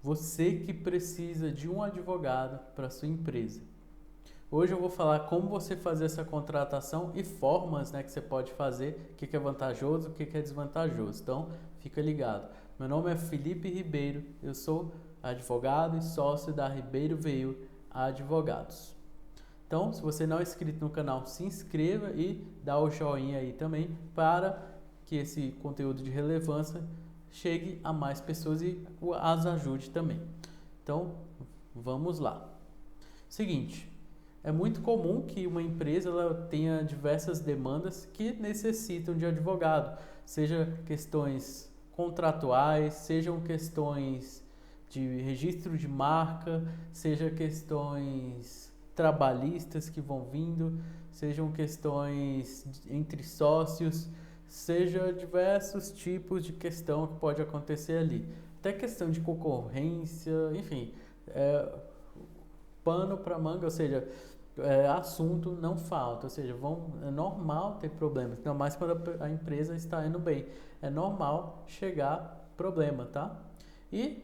você que precisa de um advogado para sua empresa. Hoje eu vou falar como você fazer essa contratação e formas, né, que você pode fazer, o que é vantajoso, o que é desvantajoso. Então, fica ligado. Meu nome é Felipe Ribeiro, eu sou advogado e sócio da Ribeiro Veio Advogados. Então, se você não é inscrito no canal, se inscreva e dá o joinha aí também para que esse conteúdo de relevância chegue a mais pessoas e as ajude também. Então, vamos lá. Seguinte, é muito comum que uma empresa ela tenha diversas demandas que necessitam de advogado, seja questões contratuais, sejam questões de registro de marca, seja questões trabalhistas que vão vindo, sejam questões entre sócios, seja diversos tipos de questão que pode acontecer ali. Até questão de concorrência, enfim, pano para manga, ou seja, assunto não falta, ou seja, é normal ter problemas, ainda mais quando a empresa está indo bem. É normal chegar problema, tá? E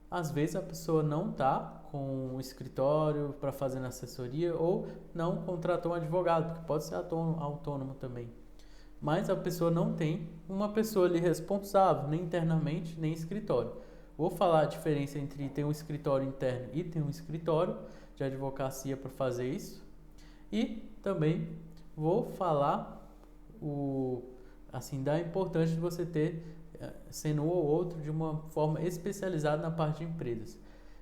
às vezes a pessoa não está com um escritório para fazer na assessoria ou não contratou um advogado, porque pode ser autônomo também. Mas a pessoa não tem uma pessoa ali responsável, nem internamente, nem escritório. Vou falar a diferença entre ter um escritório interno e ter um escritório de advocacia para fazer isso. E também vou falar da importância de você ter, sendo um ou outro, de uma forma especializada na parte de empresas.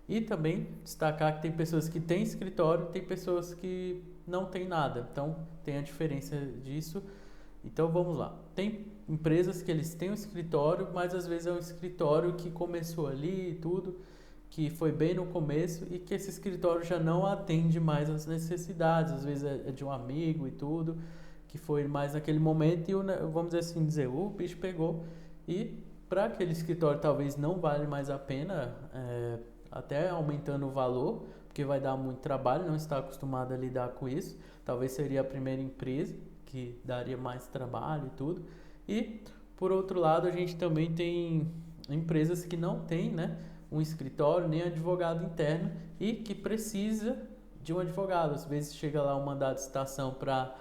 E também destacar que tem pessoas que têm escritório, tem pessoas que não têm nada. Então, tem a diferença disso. Então, vamos lá. Tem empresas que eles têm um escritório, mas às vezes é um escritório que começou ali e tudo, que foi bem no começo e que esse escritório já não atende mais as necessidades, às vezes é de um amigo e tudo, que foi mais naquele momento e vamos assim dizer, o bicho pegou e para aquele escritório talvez não vale mais a pena, até aumentando o valor, porque vai dar muito trabalho, não está acostumado a lidar com isso, talvez seria a primeira empresa que daria mais trabalho e tudo. E por outro lado a gente também tem empresas que não têm, né, um escritório, nem advogado interno e que precisa de um advogado. Às vezes chega lá um mandado de citação para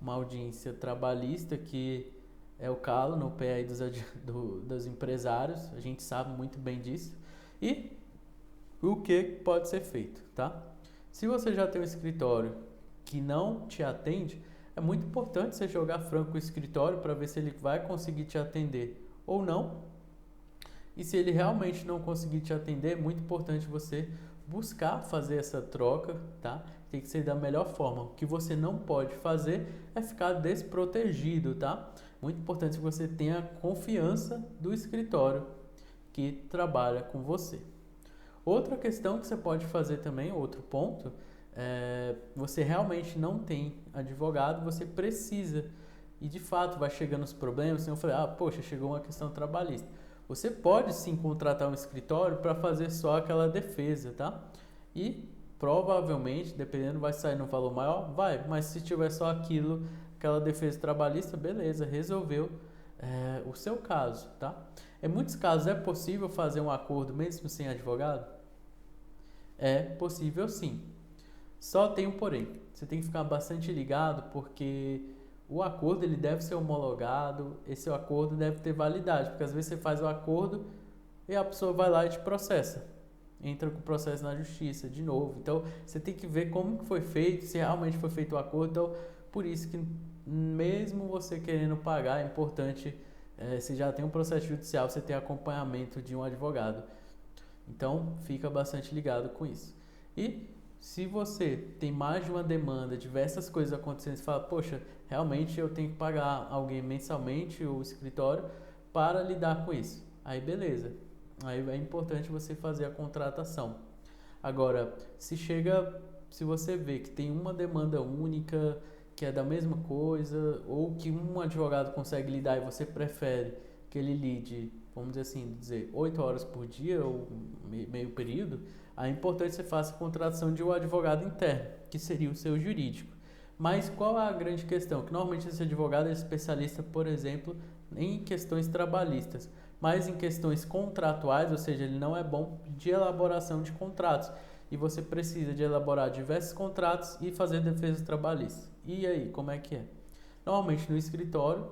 uma audiência trabalhista, que é o calo no pé aí dos empresários, a gente sabe muito bem disso. E o que pode ser feito, tá? Se você já tem um escritório que não te atende, é muito importante você jogar franco o escritório para ver se ele vai conseguir te atender ou não. E se ele realmente não conseguir te atender, é muito importante você buscar fazer essa troca, tá? Tem que ser da melhor forma. O que você não pode fazer é ficar desprotegido, tá? Muito importante que você tenha confiança do escritório que trabalha com você. Outra questão que você pode fazer também, outro ponto, você realmente não tem advogado, você precisa. E de fato vai chegando os problemas, eu falei, poxa, chegou uma questão trabalhista. Você pode sim contratar um escritório para fazer só aquela defesa, tá? E provavelmente, dependendo, vai sair no valor maior, vai. Mas se tiver só aquela defesa trabalhista, beleza, resolveu o seu caso, tá? Em muitos casos é possível fazer um acordo mesmo sem advogado? É possível sim. Só tem um porém. Você tem que ficar bastante ligado porque o acordo ele deve ser homologado, esse acordo deve ter validade, porque às vezes você faz o acordo e a pessoa vai lá e te processa. Entra com o processo na justiça de novo. Então, você tem que ver como que foi feito, se realmente foi feito o acordo. Então, por isso que mesmo você querendo pagar, é importante, se já tem um processo judicial, você ter acompanhamento de um advogado. Então, fica bastante ligado com isso. E se você tem mais de uma demanda, diversas coisas acontecendo, você fala, poxa, realmente eu tenho que pagar alguém mensalmente, o escritório, para lidar com isso. Aí beleza. Aí é importante você fazer a contratação. Agora, se você vê que tem uma demanda única, que é da mesma coisa, ou que um advogado consegue lidar e você prefere que ele lide, vamos dizer 8 horas por dia ou meio período, é importante que você faça a contratação de um advogado interno, que seria o seu jurídico. Mas qual é a grande questão? Que normalmente esse advogado é especialista, por exemplo, em questões trabalhistas. mas em questões contratuais, ou seja, ele não é bom de elaboração de contratos. E você precisa de elaborar diversos contratos e fazer defesa trabalhista. E aí, como é que é? Normalmente no escritório,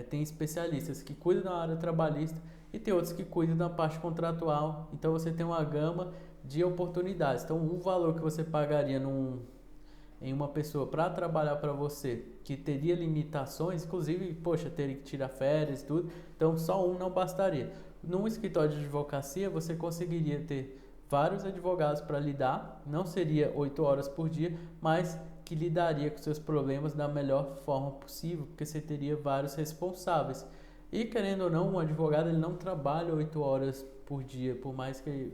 tem especialistas que cuidam da área trabalhista e tem outros que cuidam da parte contratual. Então você tem uma gama de oportunidades. Então o valor que você pagaria em uma pessoa para trabalhar para você, que teria limitações, inclusive, poxa, teria que tirar férias e tudo, então só um não bastaria. Num escritório de advocacia, você conseguiria ter vários advogados para lidar, não seria 8 horas por dia, mas que lidaria com seus problemas da melhor forma possível, porque você teria vários responsáveis. E querendo ou não, um advogado ele não trabalha 8 horas por dia, por mais que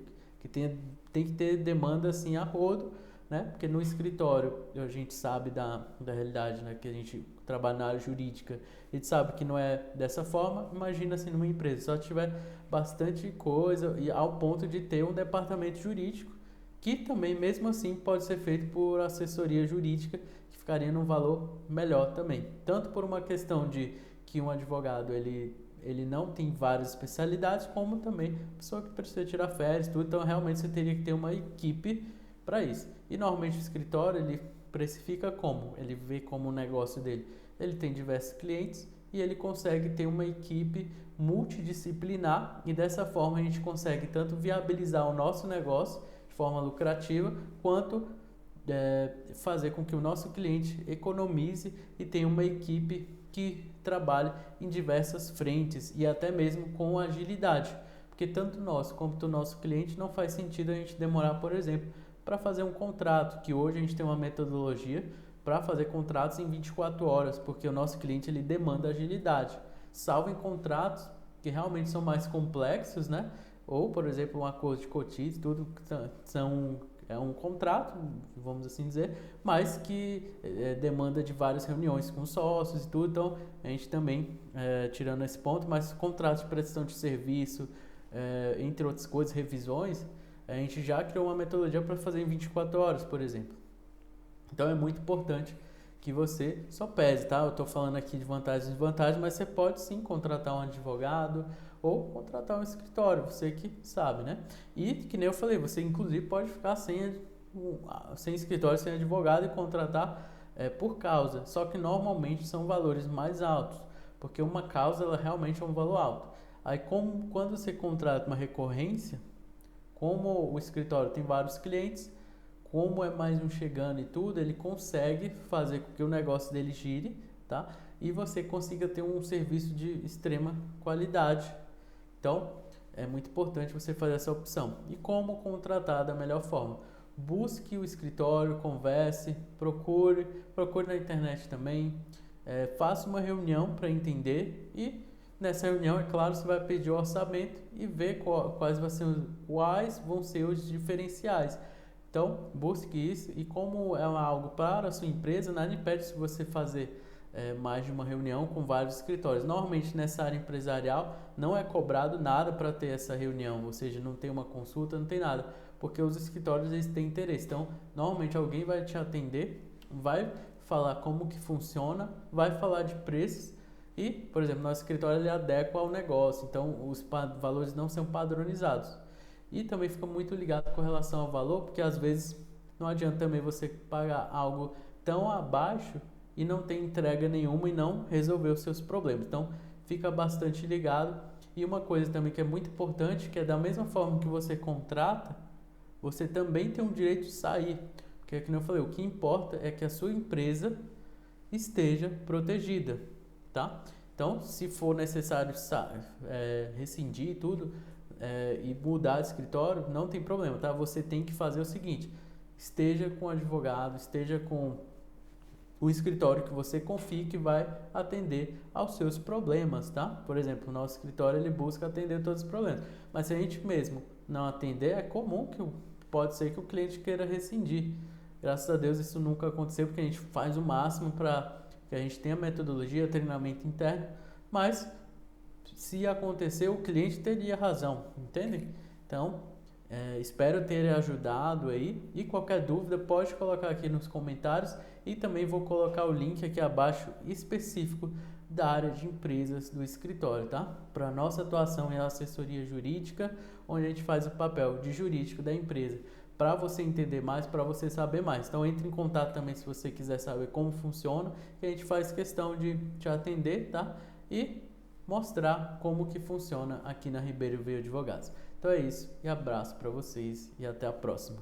tem que ter demanda assim a rodo, né? Porque no escritório a gente sabe da realidade, né? Que a gente trabalha na área jurídica, a gente sabe que não é dessa forma. Imagina assim numa empresa, só tiver bastante coisa e ao ponto de ter um departamento jurídico, que também mesmo assim pode ser feito por assessoria jurídica, que ficaria num valor melhor também. Tanto por uma questão de que um advogado ele não tem várias especialidades, como também pessoa que precisa tirar férias, tudo, então realmente você teria que ter uma equipe para isso. E normalmente o escritório ele precifica como? Ele vê como o negócio dele. Ele tem diversos clientes e ele consegue ter uma equipe multidisciplinar e dessa forma a gente consegue tanto viabilizar o nosso negócio de forma lucrativa, quanto fazer com que o nosso cliente economize e tenha uma equipe que trabalhe em diversas frentes e até mesmo com agilidade. Porque tanto nós quanto o nosso cliente não faz sentido a gente demorar, por exemplo, para fazer um contrato, que hoje a gente tem uma metodologia para fazer contratos em 24 horas, porque o nosso cliente ele demanda agilidade, salvo em contratos que realmente são mais complexos, né? Ou, por exemplo, um acordo de cotismo, tudo é um contrato, vamos assim dizer, mas que demanda de várias reuniões com sócios e tudo, então a gente também, tirando esse ponto, mas contratos de prestação de serviço, entre outras coisas, revisões, a gente já criou uma metodologia para fazer em 24 horas, por exemplo. Então é muito importante que você só pese, tá? Eu estou falando aqui de vantagens e desvantagens, mas você pode sim contratar um advogado ou contratar um escritório, você que sabe, né? E que nem eu falei, você inclusive pode ficar sem escritório, sem advogado e contratar por causa. Só que normalmente são valores mais altos, porque uma causa ela realmente é um valor alto. Aí quando você contrata uma recorrência, como o escritório tem vários clientes, como é mais um chegando e tudo, ele consegue fazer com que o negócio dele gire, tá? E você consiga ter um serviço de extrema qualidade. Então, é muito importante você fazer essa opção. E como contratar da melhor forma? Busque o escritório, converse, procure na internet também, faça uma reunião para entender e nessa reunião, é claro, você vai pedir o orçamento e ver quais vão ser os diferenciais. Então, busque isso e como é algo para a sua empresa, nada impede se você fazer mais de uma reunião com vários escritórios. Normalmente, nessa área empresarial, não é cobrado nada para ter essa reunião, ou seja, não tem uma consulta, não tem nada, porque os escritórios eles têm interesse. Então, normalmente alguém vai te atender, vai falar como que funciona, vai falar de preços e, por exemplo, nosso escritório ele adequa ao negócio, então os valores não são padronizados. E também fica muito ligado com relação ao valor, porque às vezes não adianta também você pagar algo tão abaixo e não ter entrega nenhuma e não resolver os seus problemas. Então, fica bastante ligado. E uma coisa também que é muito importante, que é da mesma forma que você contrata, você também tem o direito de sair. Porque, como eu falei, o que importa é que a sua empresa esteja protegida, tá? Então, se for necessário rescindir tudo, e mudar de escritório, não tem problema, tá? Você tem que fazer o seguinte: esteja com o advogado, esteja com o escritório que você confie que vai atender aos seus problemas, tá? Por exemplo, o nosso escritório ele busca atender todos os problemas, mas se a gente mesmo não atender, é comum que pode ser que o cliente queira rescindir. Graças a Deus isso nunca aconteceu, porque a gente faz o máximo para que a gente tenha metodologia, treinamento interno, mas se acontecer, o cliente teria razão, entende? Então, espero ter ajudado aí e qualquer dúvida pode colocar aqui nos comentários e também vou colocar o link aqui abaixo específico da área de empresas do escritório, tá? Para nossa atuação é a assessoria jurídica, onde a gente faz o papel de jurídico da empresa. Para você entender mais, para você saber mais. Então entre em contato também se você quiser saber como funciona, que a gente faz questão de te atender, tá? E mostrar como que funciona aqui na Ribeiro Veio Advogados. Então é isso, e abraço para vocês e até a próxima.